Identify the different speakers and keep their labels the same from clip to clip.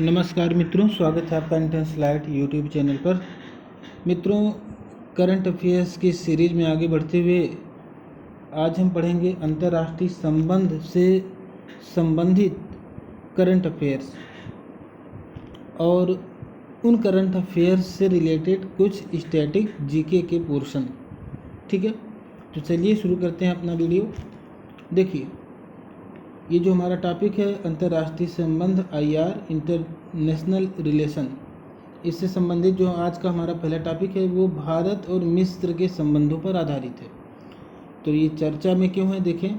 Speaker 1: नमस्कार मित्रों, स्वागत है आपका इंटेंस लाइट यूट्यूब चैनल पर। मित्रों, करंट अफेयर्स की सीरीज में आगे बढ़ते हुए आज हम पढ़ेंगे अंतर्राष्ट्रीय संबंध से संबंधित करंट अफेयर्स और उन करंट अफेयर्स से रिलेटेड कुछ स्टैटिक जीके के पोर्शन। ठीक है, तो चलिए शुरू करते हैं अपना वीडियो। देखिए, ये जो हमारा टॉपिक है अंतर्राष्ट्रीय संबंध IR इंटरनेशनल रिलेशन, इससे संबंधित जो आज का हमारा पहला टॉपिक है वो भारत और मिस्र के संबंधों पर आधारित है। तो ये चर्चा में क्यों है, देखें,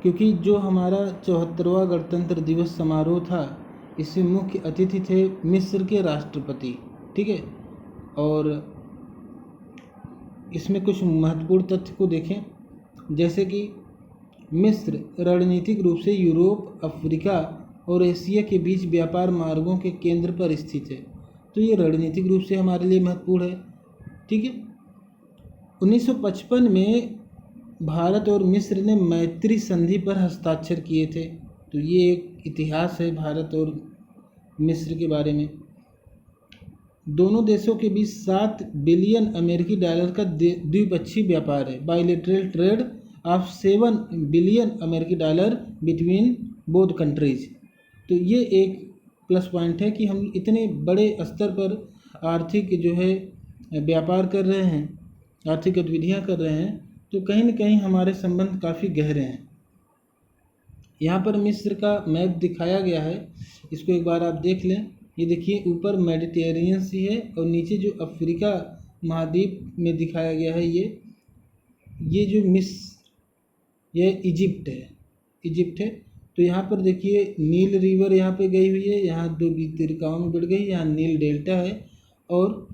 Speaker 1: क्योंकि जो हमारा 74वां गणतंत्र दिवस समारोह था, इससे मुख्य अतिथि थे मिस्र के राष्ट्रपति। ठीक है, और इसमें कुछ महत्वपूर्ण तथ्य को देखें, जैसे कि मिस्र रणनीतिक रूप से यूरोप, अफ्रीका और एशिया के बीच व्यापार मार्गों के केंद्र पर स्थित है। तो ये रणनीतिक रूप से हमारे लिए महत्वपूर्ण है। ठीक है, 1955 में भारत और मिस्र ने मैत्री संधि पर हस्ताक्षर किए थे। तो ये एक इतिहास है भारत और मिस्र के बारे में। दोनों देशों के बीच 7 बिलियन अमेरिकी डॉलर का द्विपक्षीय व्यापार है। बायलैटरल ट्रेड ऑफ 7 बिलियन अमेरिकी डॉलर बिटवीन बोथ कंट्रीज। तो ये एक प्लस पॉइंट है कि हम इतने बड़े स्तर पर आर्थिक जो है व्यापार कर रहे हैं, आर्थिक गतिविधियां कर रहे हैं, तो कहीं न कहीं हमारे संबंध काफ़ी गहरे हैं। यहाँ पर मिस्र का मैप दिखाया गया है, इसको एक बार आप देख लें। ये देखिए, ऊपर मेडिटेरेनियन सी है और नीचे जो अफ्रीका महाद्वीप में दिखाया गया है ये जो ये इजिप्ट है। तो यहाँ पर देखिए नील रिवर यहाँ पे गई हुई है, यहाँ 2 द्वीपकल्पों में बढ़ गई, यहाँ नील डेल्टा है, और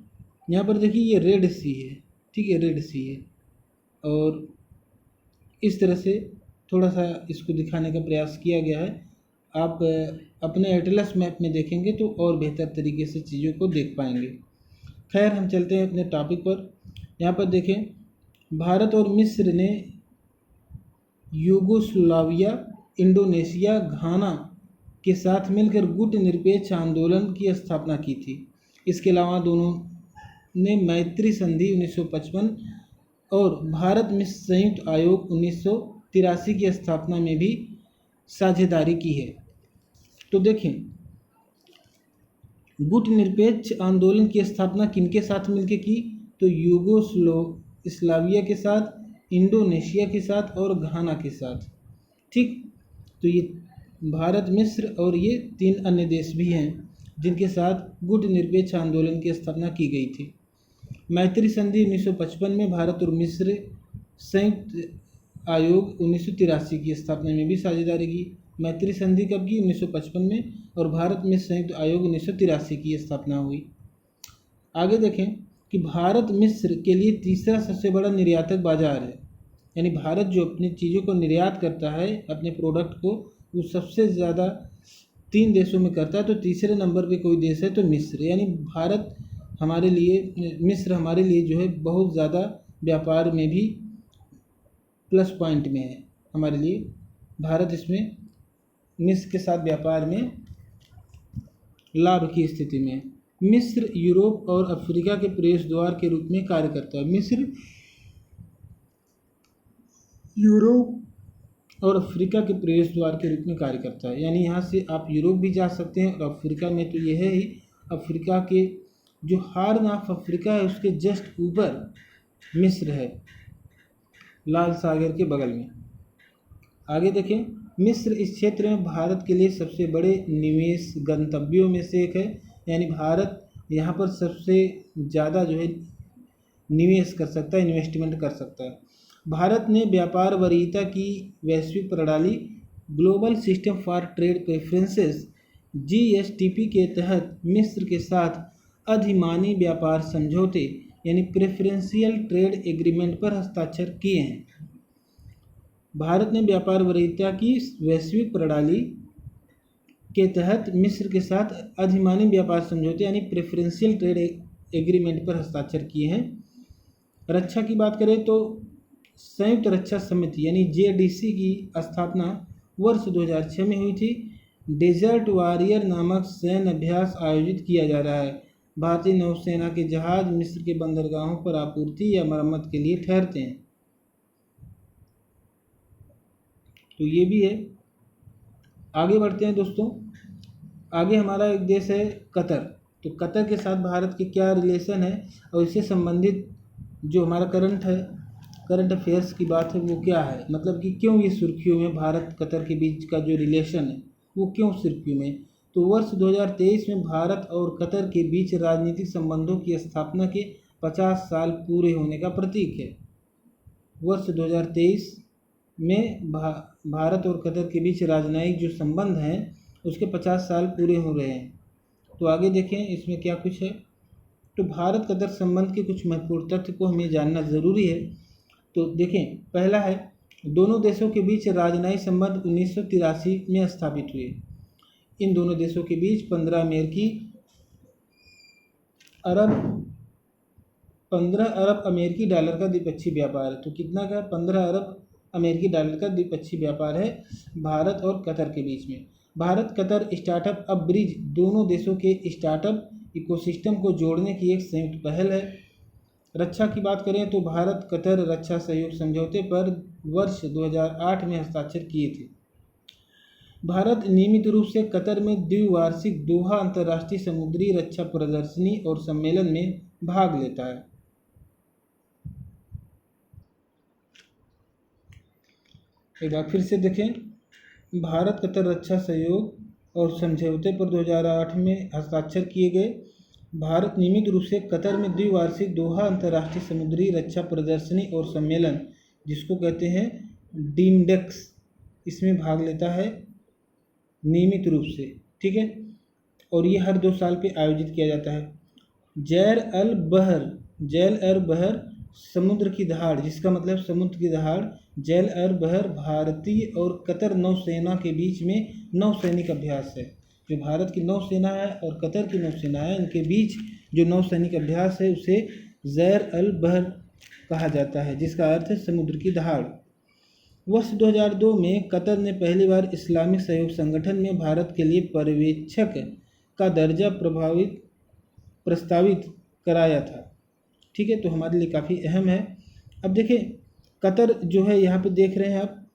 Speaker 1: यहाँ पर देखिए ये रेड सी है। ठीक है, रेड सी है, और इस तरह से थोड़ा सा इसको दिखाने का प्रयास किया गया है। आप अपने एटलस मैप में देखेंगे तो और बेहतर तरीके से चीज़ों को देख पाएंगे। खैर, हम चलते हैं अपने टॉपिक पर। यहाँ पर देखें, भारत और मिस्र ने यूगोस्लाविया, इंडोनेशिया, घाना के साथ मिलकर गुट निरपेक्ष आंदोलन की स्थापना की थी। इसके अलावा दोनों ने मैत्री संधि 1955 और भारत मिस्र संयुक्त आयोग 1983 की स्थापना में भी साझेदारी की है। तो देखें, गुट निरपेक्ष आंदोलन की स्थापना किनके साथ मिलकर की? तो यूगोस्लाविया के साथ, इंडोनेशिया के साथ और घाना के साथ। ठीक, तो ये भारत, मिस्र और ये 3 अन्य देश भी हैं जिनके साथ गुट निरपेक्ष आंदोलन की स्थापना की गई थी। मैत्री संधि 1955 में भारत और मिस्र संयुक्त आयोग 1983 की स्थापना में भी साझेदारी की। मैत्री संधि कब की? 1955 में, और भारत में संयुक्त आयोग 1983 की स्थापना हुई। आगे देखें कि भारत मिस्र के लिए तीसरा सबसे बड़ा निर्यातक बाजार है। यानी भारत जो अपनी चीज़ों को निर्यात करता है, अपने प्रोडक्ट को, वो सबसे ज़्यादा 3 देशों में करता है। तो तीसरे नंबर पे कोई देश है तो मिस्र। यानी भारत हमारे लिए, मिस्र हमारे लिए जो है बहुत ज़्यादा व्यापार में भी प्लस पॉइंट में है हमारे लिए। भारत इसमें मिस्र के साथ व्यापार में लाभ की स्थिति में है। मिस्र यूरोप और अफ्रीका के प्रवेश द्वार के रूप में कार्य करता है। मिस्र यूरोप और अफ्रीका के प्रवेश द्वार के रूप में कार्य करता है। यानी यहाँ से आप यूरोप भी जा सकते हैं, और अफ्रीका में तो ये है ही, अफ्रीका के जो हॉर्न ऑफ अफ्रीका है उसके जस्ट ऊपर मिस्र है, लाल सागर के बगल में। आगे देखें, मिस्र इस क्षेत्र में भारत के लिए सबसे बड़े निवेश गंतव्यों में से एक है। यानी भारत यहाँ पर सबसे ज़्यादा जो है निवेश कर सकता है, इन्वेस्टमेंट कर सकता है। भारत ने व्यापार वरीयता की वैश्विक प्रणाली global system for trade preferences GSTP के तहत मिस्र के साथ अधिमानी व्यापार समझौते यानी प्रेफरेंशियल ट्रेड एग्रीमेंट पर हस्ताक्षर किए हैं। भारत ने व्यापार वरीयता की वैश्विक प्रणाली के तहत मिस्र के साथ अधिमानी व्यापार समझौते यानी प्रेफरेंशियल ट्रेड एग्रीमेंट पर हस्ताक्षर किए हैं। रक्षा की बात करें तो संयुक्त रक्षा समिति यानी JDC की स्थापना वर्ष 2006 में हुई थी। डेजर्ट वॉरियर नामक सैन्य अभ्यास आयोजित किया जा रहा है। भारतीय नौसेना के जहाज मिस्र के बंदरगाहों पर आपूर्ति या मरम्मत के लिए ठहरते हैं। तो ये भी है। आगे बढ़ते हैं दोस्तों। आगे हमारा एक देश है कतर। तो कतर के साथ भारत के क्या रिलेशन है और इससे संबंधित जो हमारा करंट अफेयर्स की बात है वो क्या है, मतलब कि क्यों ये सुर्खियों में भारत कतर के बीच का जो रिलेशन है वो क्यों सुर्खियों में। तो वर्ष 2023 में भारत और कतर के बीच राजनीतिक संबंधों की स्थापना के 50 साल पूरे होने का प्रतीक है। वर्ष 2023 में भारत और कतर के बीच राजनयिक जो संबंध हैं उसके 50 साल पूरे हो रहे हैं। तो आगे देखें इसमें क्या कुछ है। तो भारत कतर संबंध के कुछ महत्वपूर्ण तथ्य को हमें जानना ज़रूरी है। तो देखें, पहला है दोनों देशों के बीच राजनयिक संबंध 1983 में स्थापित हुए। इन दोनों देशों के बीच 15 अरब अमेरिकी डॉलर का द्विपक्षीय व्यापार है। तो कितना का? 15 अरब अमेरिकी डॉलर का द्विपक्षीय व्यापार है भारत और कतर के बीच में। भारत कतर स्टार्टअप अब ब्रिज दोनों देशों के स्टार्टअप इकोसिस्टम को जोड़ने की एक संयुक्त पहल है। रक्षा की बात करें तो भारत कतर रक्षा सहयोग समझौते पर वर्ष 2008 में हस्ताक्षर किए थे। भारत नियमित रूप से कतर में द्विवार्षिक दोहा अंतर्राष्ट्रीय समुद्री रक्षा प्रदर्शनी और सम्मेलन में भाग लेता है। एक बार फिर से देखें, भारत कतर रक्षा सहयोग और समझौते पर 2008 में हस्ताक्षर किए गए। भारत नियमित रूप से कतर में द्विवार्षिक दोहा अंतर्राष्ट्रीय समुद्री रक्षा प्रदर्शनी और सम्मेलन जिसको कहते हैं डीमडेक्स, इसमें भाग लेता है नियमित रूप से, ठीक है। और ये हर 2 साल पे आयोजित किया जाता है। जैर अल बहर समुद्र की दहाड़, जिसका मतलब समुद्र की दहाड़, जैल अल बहर भारतीय और कतर नौसेना के बीच में नौसैनिक अभ्यास है। जो भारत की नौसेना है और कतर की नौसेना है, इनके बीच जो नौसैनिक अभ्यास है उसे जैर अल बहर कहा जाता है, जिसका अर्थ है समुद्र की दहाड़। वर्ष 2002 में कतर ने पहली बार इस्लामिक सहयोग संगठन में भारत के लिए पर्यवेक्षक का दर्जा प्रस्तावित कराया था, ठीक है। तो हमारे लिए काफ़ी अहम है। अब देखिए कतर जो है, यहाँ पे देख रहे हैं आप,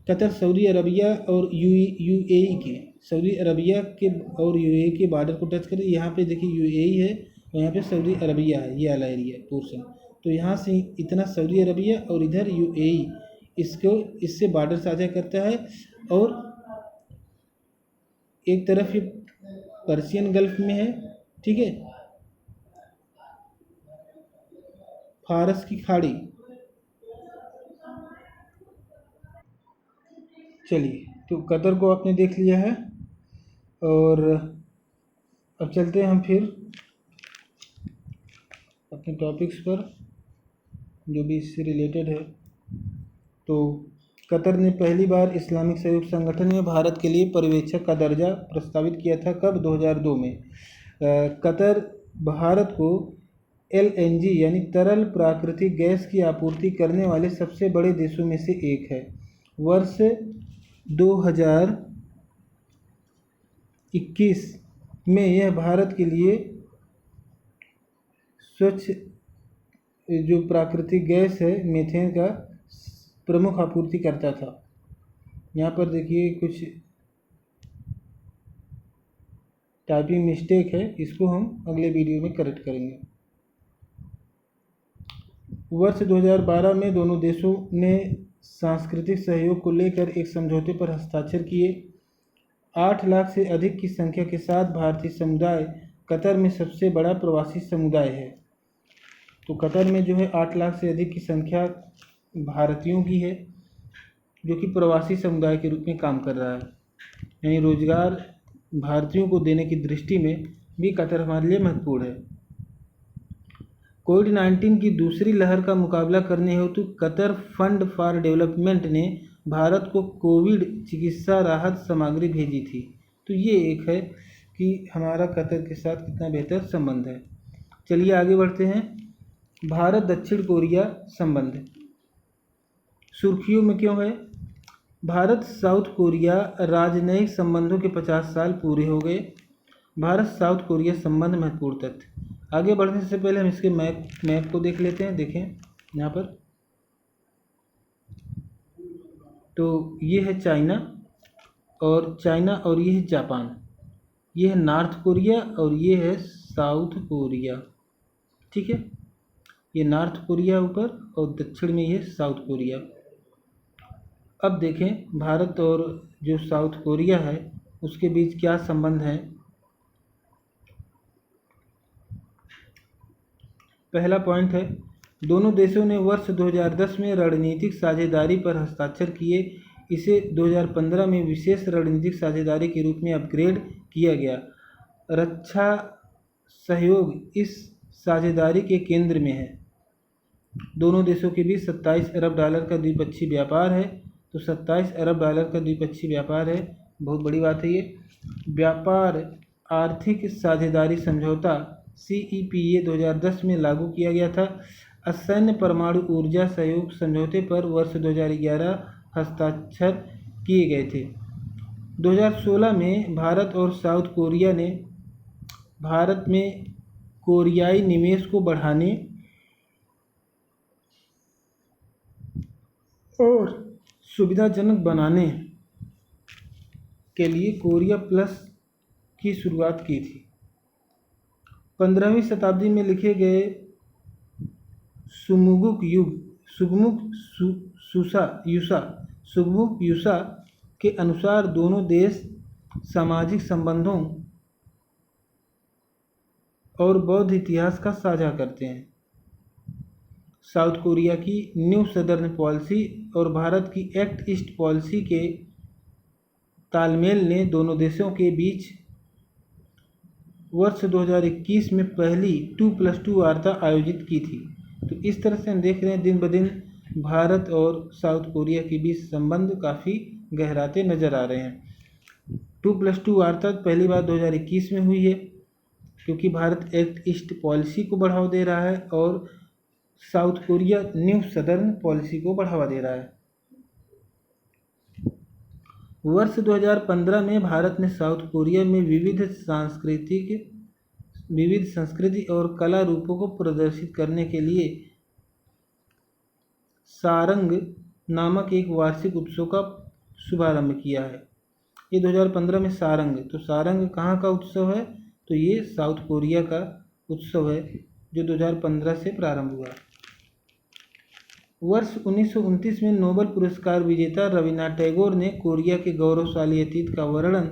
Speaker 1: कतर सऊदी अरबिया और यूएई के, सऊदी अरबिया के और यूएई के बॉर्डर को टच करें। यहाँ पे देखिए यूएई है और यहाँ पे सऊदी अरबिया है, ये वाला एरिया पोर्शन। तो यहाँ से इतना सऊदी अरबिया और इधर यूएई इससे बॉर्डर साझा करता है। और एक तरफ ये पर्शियन गल्फ में है, ठीक है, फारस की खाड़ी। चलिए, तो कतर को आपने देख लिया है और अब चलते हैं हम फिर अपने टॉपिक्स पर जो भी इससे रिलेटेड है। तो कतर ने पहली बार इस्लामिक सहयोग संगठन में भारत के लिए पर्यवेक्षक का दर्जा प्रस्तावित किया था। कब? 2002 में। कतर भारत को एलएनजी यानी तरल प्राकृतिक गैस की आपूर्ति करने वाले सबसे बड़े देशों में से एक है। वर्ष 2021 में यह भारत के लिए स्वच्छ जो प्राकृतिक गैस है मीथेन का प्रमुख आपूर्ति करता था। यहाँ पर देखिए कुछ टाइपिंग मिस्टेक है, इसको हम अगले वीडियो में करेक्ट करेंगे। वर्ष 2012 में दोनों देशों ने सांस्कृतिक सहयोग को लेकर एक समझौते पर हस्ताक्षर किए। 8 लाख से अधिक की संख्या के साथ भारतीय समुदाय कतर में सबसे बड़ा प्रवासी समुदाय है। तो कतर में जो है 8 लाख से अधिक की संख्या भारतीयों की है, जो कि प्रवासी समुदाय के रूप में काम कर रहा है। यानी रोजगार भारतीयों को देने की दृष्टि में भी कतर हमारे लिए महत्वपूर्ण है। कोविड-19 की दूसरी लहर का मुकाबला करने हेतु कतर फंड फॉर डेवलपमेंट ने भारत को कोविड चिकित्सा राहत सामग्री भेजी थी। तो ये एक है कि हमारा कतर के साथ कितना बेहतर संबंध है। चलिए आगे बढ़ते हैं। भारत दक्षिण कोरिया संबंध सुर्खियों में क्यों है? भारत साउथ कोरिया राजनयिक संबंधों के 50 साल पूरे हो गए। भारत साउथ कोरिया संबंध महत्वपूर्ण तथ्य। आगे बढ़ने से पहले हम इसके मैप को देख लेते हैं। देखें यहाँ पर, तो ये है चाइना और ये है जापान। ये है नॉर्थ कोरिया और ये है साउथ कोरिया। ठीक है, ये नॉर्थ कोरिया ऊपर और दक्षिण में ये साउथ कोरिया। अब देखें भारत और जो साउथ कोरिया है उसके बीच क्या संबंध है। पहला पॉइंट है, दोनों देशों ने वर्ष 2010 में रणनीतिक साझेदारी पर हस्ताक्षर किए। इसे 2015 में विशेष रणनीतिक साझेदारी के रूप में अपग्रेड किया गया। रक्षा सहयोग इस साझेदारी के केंद्र में है। दोनों देशों के बीच 27 अरब डॉलर का द्विपक्षीय व्यापार है। तो 27 अरब डॉलर का द्विपक्षीय व्यापार है, बहुत बड़ी बात है ये। व्यापार आर्थिक साझेदारी समझौता CEPA 2010 में लागू किया गया था। असैन्य परमाणु ऊर्जा सहयोग समझौते पर वर्ष 2011 हस्ताक्षर किए गए थे। 2016 में भारत और साउथ कोरिया ने भारत में कोरियाई निवेश को बढ़ाने और सुविधाजनक बनाने के लिए कोरिया प्लस की शुरुआत की थी। 15वीं शताब्दी में लिखे गए सुगमुक युसा के अनुसार दोनों देश सामाजिक संबंधों और बौद्ध इतिहास का साझा करते हैं। साउथ कोरिया की न्यू सदर्न पॉलिसी और भारत की एक्ट ईस्ट पॉलिसी के तालमेल ने दोनों देशों के बीच वर्ष 2021 में पहली 2+2 वार्ता आयोजित की थी। तो इस तरह से हम देख रहे हैं दिन ब दिन भारत और साउथ कोरिया के बीच संबंध काफ़ी गहराते नज़र आ रहे हैं। 2+2 वार्ता पहली बार 2021 में हुई है, क्योंकि भारत एक्ट ईस्ट पॉलिसी को बढ़ावा दे रहा है और south Korea new southern policy को बढ़ावा दे रहा है। वर्ष 2015 में भारत ने साउथ कोरिया में विविध संस्कृति और कला रूपों को प्रदर्शित करने के लिए सारंग नामक एक वार्षिक उत्सव का शुभारंभ किया है। ये 2015 में सारंग, तो सारंग कहाँ का उत्सव है? तो ये साउथ कोरिया का उत्सव है जो 2015 से प्रारंभ हुआ। वर्ष 1929 में नोबेल पुरस्कार विजेता रवीन्द्रनाथ टैगोर ने कोरिया के गौरवशाली अतीत का वर्णन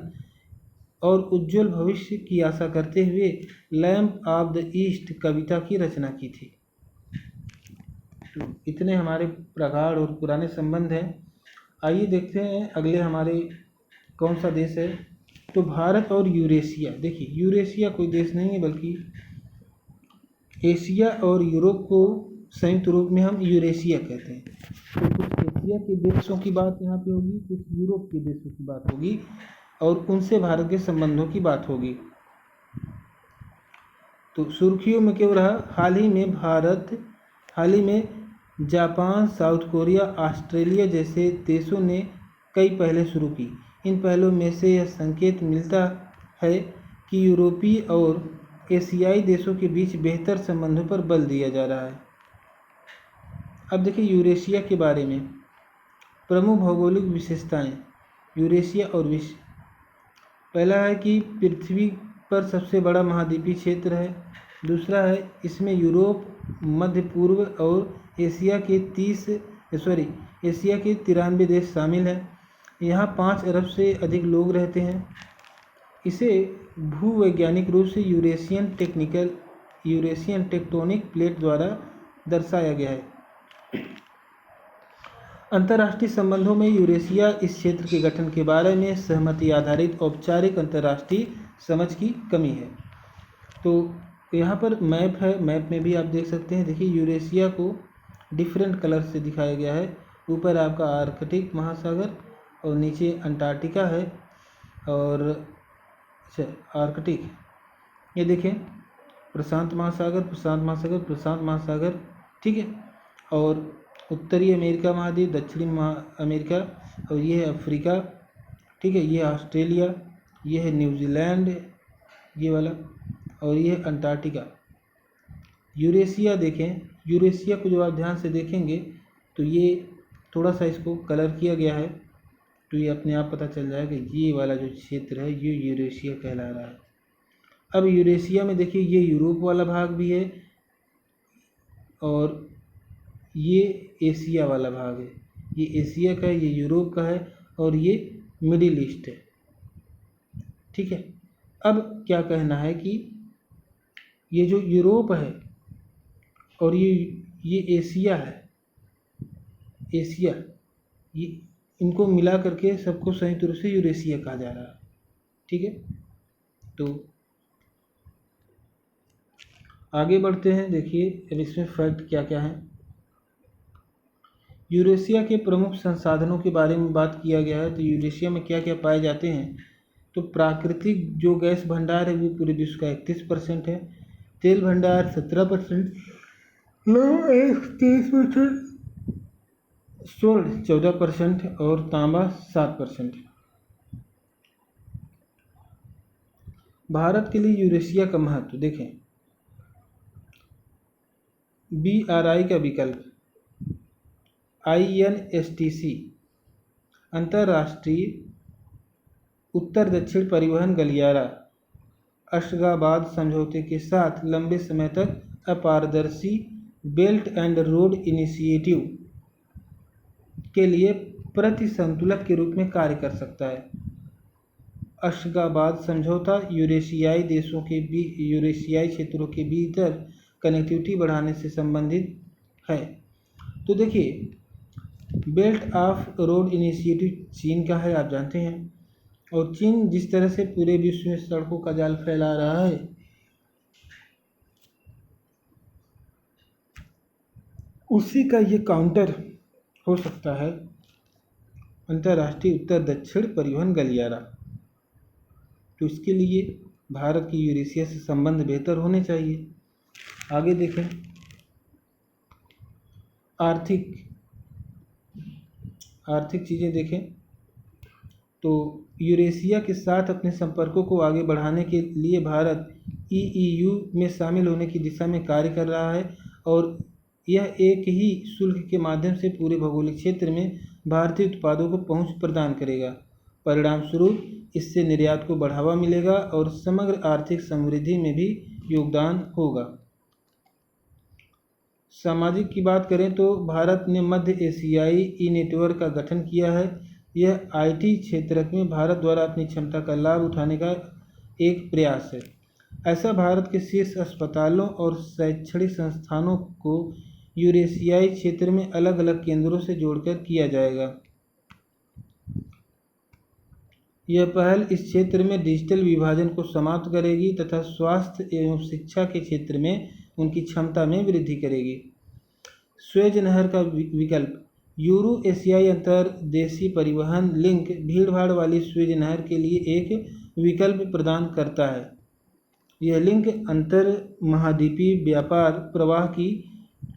Speaker 1: और उज्ज्वल भविष्य की आशा करते हुए लैम्प ऑफ द ईस्ट कविता की रचना की थी। इतने हमारे प्रगाढ़ और पुराने संबंध हैं। आइए देखते हैं अगले हमारे कौन सा देश है। तो भारत और यूरेशिया। देखिए, यूरेशिया कोई देश नहीं है बल्कि एशिया और यूरोप को संयुक्त रूप में हम यूरेशिया कहते हैं। तो कुछ एशिया के देशों की बात यहाँ पे होगी, कुछ यूरोप के देशों की बात होगी और उनसे भारत के संबंधों की बात होगी। तो सुर्खियों में क्यों रहा? हाल ही में जापान, साउथ कोरिया, ऑस्ट्रेलिया जैसे देशों ने कई पहलें शुरू की। इन पहलों में से यह संकेत मिलता है कि यूरोपीय और एशियाई देशों के बीच बेहतर संबंधों पर बल दिया जा रहा है। अब देखिए यूरेशिया के बारे में। प्रमुख भौगोलिक विशेषताएं यूरेशिया और विश्व। पहला है कि पृथ्वी पर सबसे बड़ा महाद्वीपीय क्षेत्र है। दूसरा है इसमें यूरोप, मध्य पूर्व और एशिया के 93 देश शामिल हैं। यहाँ 5 अरब से अधिक लोग रहते हैं। इसे भूवैज्ञानिक रूप से यूरेशियन टेक्टोनिक प्लेट द्वारा दर्शाया गया है। अंतर्राष्ट्रीय संबंधों में यूरेशिया इस क्षेत्र के गठन के बारे में सहमति आधारित औपचारिक अंतर्राष्ट्रीय समझ की कमी है। तो यहाँ पर मैप है, मैप में भी आप देख सकते हैं। देखिए यूरेशिया को डिफरेंट कलर से दिखाया गया है। ऊपर आपका आर्कटिक महासागर और नीचे अंटार्कटिका है और आर्कटिक, ये देखें प्रशांत महासागर, ठीक है। और उत्तरी अमेरिका महाद्वीप, दक्षिणी अमेरिका और ये है अफ्रीका, ठीक है, ये है ऑस्ट्रेलिया, ये है न्यूजीलैंड ये वाला, और ये है अंटार्कटिका। यूरेशिया देखें, यूरेशिया को जो आप ध्यान से देखेंगे तो ये थोड़ा सा इसको कलर किया गया है, तो ये अपने आप पता चल जाएगा ये वाला जो क्षेत्र है ये यूरेशिया कहला रहा है। अब यूरेशिया में देखिए ये यूरोप वाला भाग भी है और ये एशिया वाला भाग है, ये एशिया का है, ये यूरोप का है और ये मिडिल ईस्ट है, ठीक है। अब क्या कहना है कि ये जो यूरोप है और ये एशिया है, एशिया, ये इनको मिला करके सबको संयुक्त रूप से यूरेशिया कहा जा रहा है, ठीक है। तो आगे बढ़ते हैं, देखिए अब इसमें फैक्ट क्या क्या है। यूरेशिया के प्रमुख संसाधनों के बारे में बात किया गया है, तो यूरेशिया में क्या क्या पाए जाते हैं। तो प्राकृतिक जो गैस भंडार है वो पूरे विश्व का 31% है, तेल भंडार 17%, लौह 30%, स्वर्ण 14% और तांबा 7%। भारत के लिए यूरेशिया का महत्व देखें, BRI का विकल्प, INSTC अंतर्राष्ट्रीय उत्तर दक्षिण परिवहन गलियारा, अशगाबाद समझौते के साथ लंबे समय तक अपारदर्शी बेल्ट एंड रोड इनिशिएटिव के लिए प्रतिसंतुलक के रूप में कार्य कर सकता है। अशगाबाद समझौता यूरेशियाई देशों के यूरेशियाई क्षेत्रों के भीतर कनेक्टिविटी बढ़ाने से संबंधित है। तो देखिए बेल्ट ऑफ रोड इनिशिएटिव चीन का है, आप जानते हैं, और चीन जिस तरह से पूरे विश्व में सड़कों का जाल फैला रहा है, उसी का ये काउंटर हो सकता है अंतर्राष्ट्रीय उत्तर दक्षिण परिवहन गलियारा। तो इसके लिए भारत की यूरेशिया से संबंध बेहतर होने चाहिए। आगे देखें, आर्थिक चीज़ें देखें तो यूरेशिया के साथ अपने संपर्कों को आगे बढ़ाने के लिए भारत EU में शामिल होने की दिशा में कार्य कर रहा है और यह एक ही शुल्क के माध्यम से पूरे भौगोलिक क्षेत्र में भारतीय उत्पादों को पहुंच प्रदान करेगा। परिणाम स्वरूप इससे निर्यात को बढ़ावा मिलेगा और समग्र आर्थिक समृद्धि में भी योगदान होगा। सामाजिक की बात करें तो भारत ने मध्य एशियाई नेटवर्क का गठन किया है। यह IT क्षेत्र में भारत द्वारा अपनी क्षमता का लाभ उठाने का एक प्रयास है। ऐसा भारत के शीर्ष अस्पतालों और शैक्षणिक संस्थानों को यूरेशियाई क्षेत्र में अलग अलग केंद्रों से जोड़कर किया जाएगा। यह पहल इस क्षेत्र में डिजिटल विभाजन को समाप्त करेगी तथा स्वास्थ्य एवं शिक्षा के क्षेत्र में उनकी क्षमता में वृद्धि करेगी। स्वेज नहर का विकल्प, यूरो एशियाई अंतर्देशीय परिवहन लिंक भीड़भाड़ वाली स्वेज नहर के लिए एक विकल्प प्रदान करता है। यह लिंक अंतर महाद्वीपीय व्यापार प्रवाह की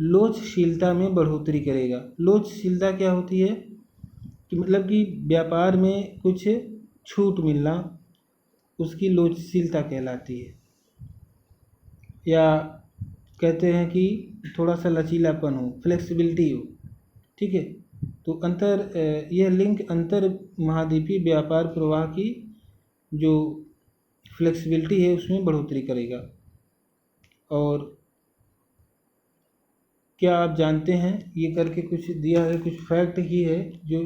Speaker 1: लोचशीलता में बढ़ोतरी करेगा। लोचशीलता क्या होती है कि मतलब कि व्यापार में कुछ छूट मिलना, उसकी लोचशीलता कहलाती है, या कहते हैं कि थोड़ा सा लचीलापन हो, फ्लेक्सिबिलिटी हो, ठीक है। तो यह लिंक अंतर महाद्वीपीय व्यापार प्रवाह की जो फ्लेक्सिबिलिटी है उसमें बढ़ोतरी करेगा। और क्या आप जानते हैं, ये करके कुछ दिया है, कुछ फैक्ट ही है जो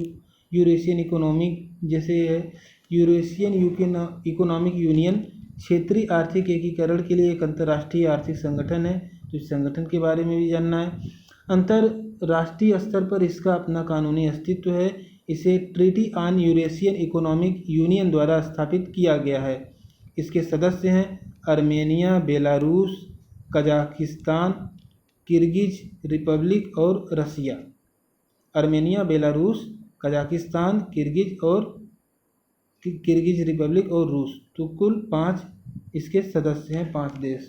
Speaker 1: यूरेशियन इकोनॉमिक जैसे है, यूरेशियन इकोनॉमिक यूनियन क्षेत्रीय आर्थिक एकीकरण के लिए एक अंतर्राष्ट्रीय आर्थिक संगठन है। तो इस संगठन के बारे में भी जानना है। अंतर्राष्ट्रीय स्तर पर इसका अपना कानूनी अस्तित्व है। इसे treaty on Eurasian economic union द्वारा स्थापित किया गया है। इसके सदस्य हैं Armenia, Belarus, Kazakhstan, Kyrgyz republic और Russia. Armenia, Belarus, Kazakhstan, Kyrgyz republic और रूस, तो कुल 5 इसके सदस्य हैं, 5 देश।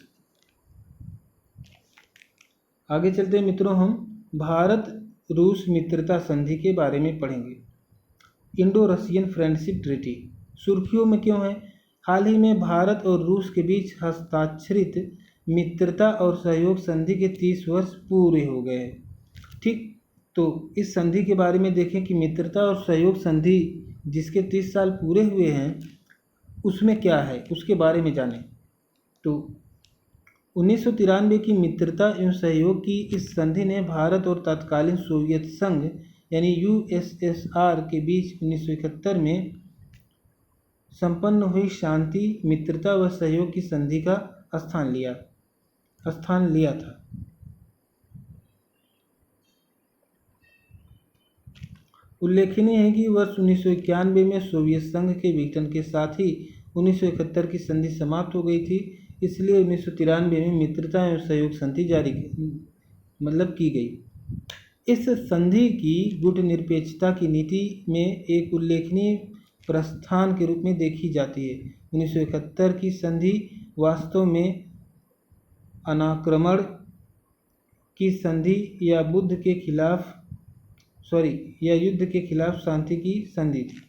Speaker 1: आगे चलते हैं मित्रों, हम भारत रूस मित्रता संधि के बारे में पढ़ेंगे। इंडो रशियन फ्रेंडशिप ट्रीटी सुर्खियों में क्यों है? हाल ही में भारत और रूस के बीच हस्ताक्षरित मित्रता और सहयोग संधि के 30 वर्ष पूरे हो गए हैं। ठीक, तो इस संधि के बारे में देखें कि मित्रता और सहयोग संधि जिसके 30 साल पूरे हुए हैं उसमें क्या है, उसके बारे में जानें। तो 1993 की मित्रता एवं सहयोग की इस संधि ने भारत और तत्कालीन सोवियत संघ यानी यूएसएसआर के बीच 1971 में संपन्न हुई शांति, मित्रता व सहयोग की संधि का स्थान लिया था। उल्लेखनीय है कि वर्ष 1991 में सोवियत संघ के विघटन के साथ ही 1971 की संधि समाप्त हो गई थी, इसलिए 1993 में मित्रता एवं सहयोग संधि की गई। इस संधि की गुटनिरपेक्षता की नीति में एक उल्लेखनीय प्रस्थान के रूप में देखी जाती है। 1971 की संधि वास्तव में अनाक्रमण की संधि या युद्ध के खिलाफ शांति की संधि थी।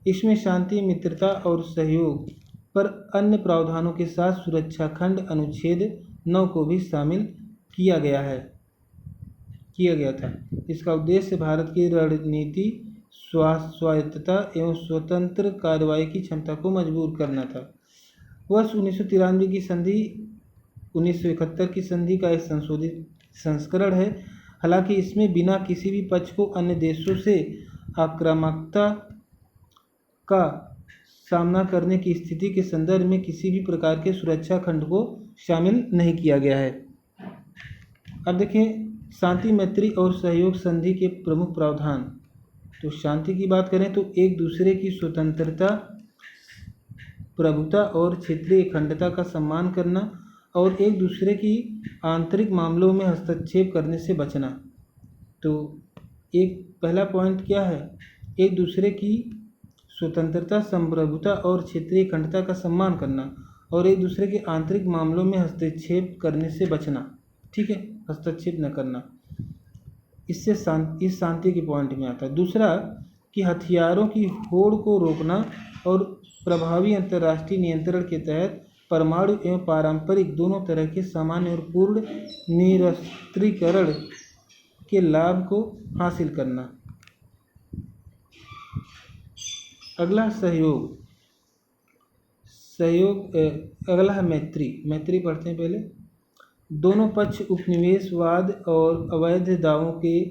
Speaker 1: इसमें शांति, मित्रता और सहयोग पर अन्य प्रावधानों के साथ सुरक्षा खंड अनुच्छेद 9 को भी शामिल किया गया था। इसका उद्देश्य भारत की रणनीति, स्वायत्तता एवं स्वतंत्र कार्रवाई की क्षमता को मजबूत करना था। वर्ष 1993 की संधि 1971 की संधि का एक संशोधित संस्करण है। हालांकि इसमें बिना किसी भी पक्ष को अन्य देशों से आक्रामकता का सामना करने की स्थिति के संदर्भ में किसी भी प्रकार के सुरक्षा खंड को शामिल नहीं किया गया है। अब देखें शांति, मैत्री और सहयोग संधि के प्रमुख प्रावधान। तो शांति की बात करें तो एक दूसरे की स्वतंत्रता, प्रभुता और क्षेत्रीय अखंडता का सम्मान करना और एक दूसरे की आंतरिक मामलों में हस्तक्षेप करने से बचना। तो एक पहला पॉइंट क्या है? एक दूसरे की स्वतंत्रता, संप्रभुता और क्षेत्रीय अखंडता का सम्मान करना और एक दूसरे के आंतरिक मामलों में हस्तक्षेप करने से बचना। ठीक है, हस्तक्षेप न करना, इससे इस शांति के पॉइंट में आता है। दूसरा कि हथियारों की होड़ को रोकना और प्रभावी अंतर्राष्ट्रीय नियंत्रण के तहत परमाणु एवं पारंपरिक दोनों तरह के सामान्य और पूर्ण निरस्त्रीकरण के लाभ को हासिल करना। अगला अगला है मैत्री पढ़ते हैं पहले। दोनों पक्ष उपनिवेशवाद और अवैध दावों के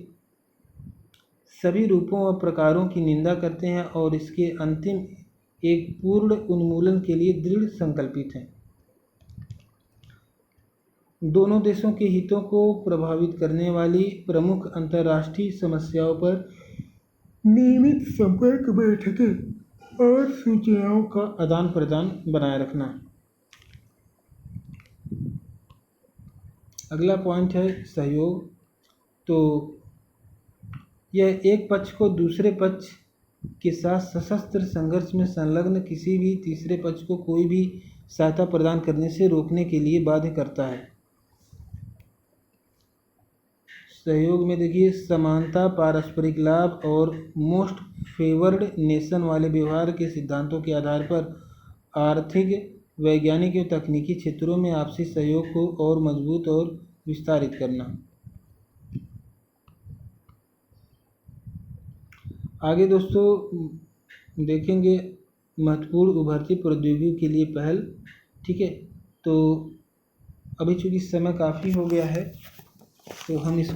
Speaker 1: सभी रूपों व प्रकारों की निंदा करते हैं और इसके अंतिम एक पूर्ण उन्मूलन के लिए दृढ़ संकल्पित हैं। दोनों देशों के हितों को प्रभावित करने वाली प्रमुख अंतर्राष्ट्रीय समस्याओं पर नियमित संपर्क बैठकें और सूचनाओं का आदान प्रदान बनाए रखना। अगला पॉइंट है सहयोग। तो यह एक पक्ष को दूसरे पक्ष के साथ सशस्त्र संघर्ष में संलग्न किसी भी तीसरे पक्ष को कोई भी सहायता प्रदान करने से रोकने के लिए बाध्य करता है। सहयोग में देखिए समानता, पारस्परिक लाभ और मोस्ट फेवर्ड नेशन वाले व्यवहार के सिद्धांतों के आधार पर आर्थिक, वैज्ञानिक एवं तकनीकी क्षेत्रों में आपसी सहयोग को और मजबूत और विस्तारित करना। आगे दोस्तों देखेंगे महत्वपूर्ण उभरती प्रौद्योगिकी के लिए पहल। ठीक है, तो अभी चूँकि समय काफ़ी हो गया है तो हम इस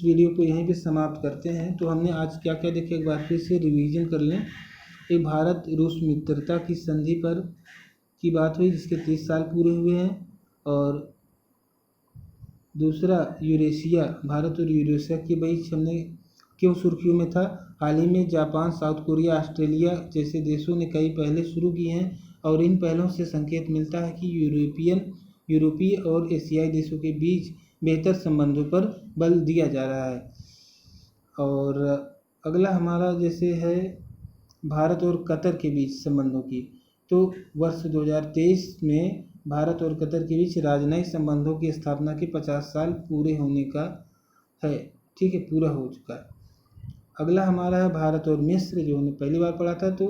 Speaker 1: वीडियो को यहीं पे समाप्त करते हैं। तो हमने आज क्या क्या देखे एक बार फिर से रिवीजन कर लें। एक भारत रूस मित्रता की संधि पर की बात हुई जिसके 30 साल पूरे हुए हैं, और दूसरा यूरेशिया, भारत और यूरेशिया के बीच हमने क्यों सुर्खियों में था। हाल ही में जापान, साउथ कोरिया, ऑस्ट्रेलिया जैसे देशों ने कई पहले शुरू की हैं और इन पहलों से संकेत मिलता है कि यूरोपीय और एशियाई देशों के बीच बेहतर संबंधों पर बल दिया जा रहा है। और अगला हमारा जैसे है भारत और कतर के बीच संबंधों की। तो वर्ष 2023 में भारत और कतर के बीच राजनयिक संबंधों की स्थापना के 50 साल पूरे होने का है। ठीक है, पूरा हो चुका है। अगला हमारा है भारत और मिस्र, जो हमने पहली बार पढ़ा था। तो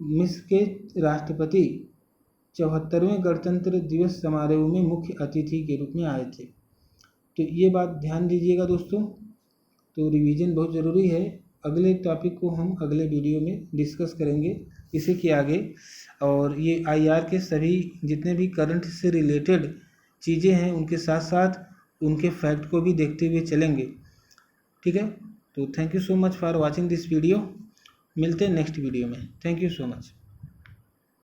Speaker 1: मिस्र के राष्ट्रपति 74वें गणतंत्र दिवस समारोह में मुख्य अतिथि के रूप में आए थे। तो ये बात ध्यान दीजिएगा दोस्तों। तो रिवीजन बहुत ज़रूरी है। अगले टॉपिक को हम अगले वीडियो में डिस्कस करेंगे इसी के आगे। और ये आईआर के सभी जितने भी करंट से रिलेटेड चीज़ें हैं उनके साथ साथ उनके फैक्ट को भी देखते हुए चलेंगे। ठीक है, तो thank you so much for watching this video. मिलते हैं नेक्स्ट वीडियो में। Thank you so much.